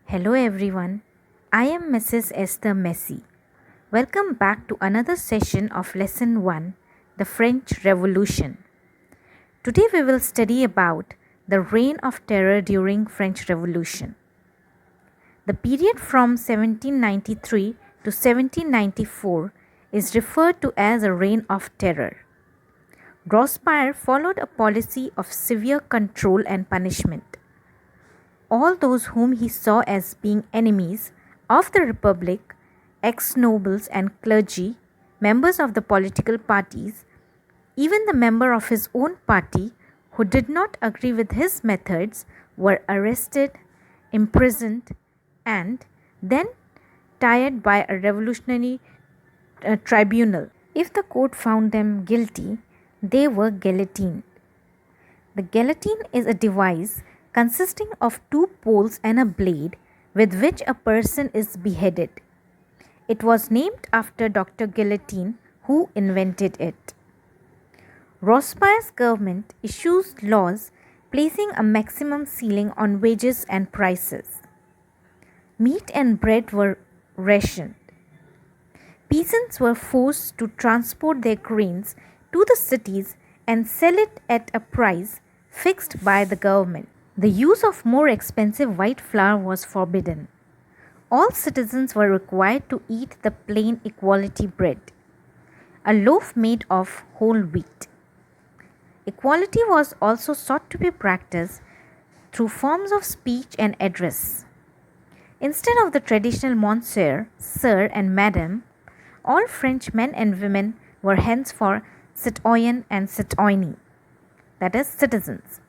Hello everyone, I am Mrs Esther Massey. Welcome back to another session of Lesson 1, the French Revolution. Today we will study about the reign of terror during French Revolution. The period from 1793 to 1794 is referred to as a reign of terror. Robespierre followed a policy of severe control and punishment. All those whom he saw as being enemies of the Republic, ex-nobles and clergy, members of the political parties, even the member of his own party who did not agree with his methods were arrested, imprisoned, and then tried by a revolutionary tribunal. If the court found them guilty, they were guillotined. The guillotine is a device consisting of two poles and a blade with which a person is beheaded. It was named after Dr. Guillotine, who invented it. Robespierre's government issues laws placing a maximum ceiling on wages and prices. Meat and bread were rationed. Peasants were forced to transport their grains to the cities and sell it at a price fixed by the government. The use of more expensive white flour was forbidden. All citizens were required to eat the plain equality bread, a loaf made of whole wheat. Equality was also sought to be practiced through forms of speech and address. Instead of the traditional monsieur, sir, and madame, all French men and women were henceforth citoyen and citoyenne, that is, citizens.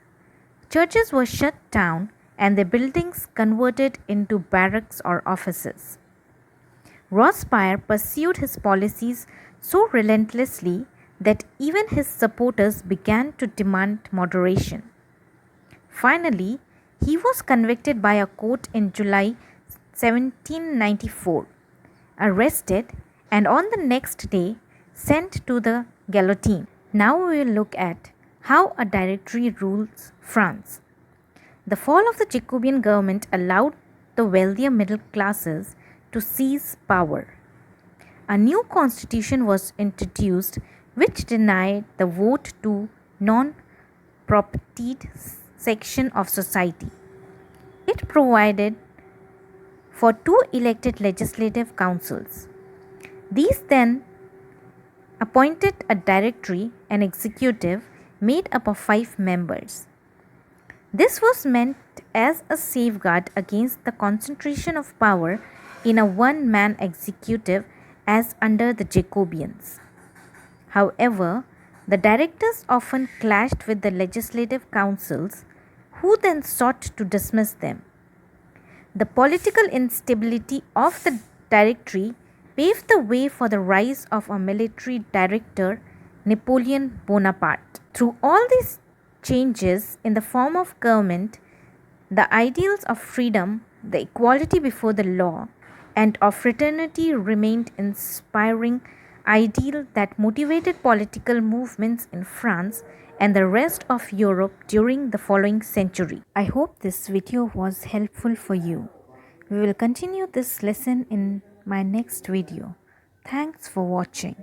Churches were shut down and their buildings converted into barracks or offices. Robespierre pursued his policies so relentlessly that even his supporters began to demand moderation. Finally, he was convicted by a court in July 1794, arrested, and on the next day sent to the guillotine. Now we will look at how a directory rules France. The fall of the Jacobean government allowed the wealthier middle classes to seize power. A new constitution was introduced which denied the vote to non-propertied section of society. It provided for 2 elected legislative councils. These then appointed a directory and executive made up of 5 members. This was meant as a safeguard against the concentration of power in a one-man executive as under the Jacobeans. However, the directors often clashed with the legislative councils, who then sought to dismiss them. The political instability of the directory paved the way for the rise of a military director, Napoleon Bonaparte. Through all these changes in the form of government, the ideals of freedom, the equality before the law, and of fraternity remained inspiring ideals that motivated political movements in France and the rest of Europe during the following century. I hope this video was helpful for you. We will continue this lesson in my next video. Thanks for watching.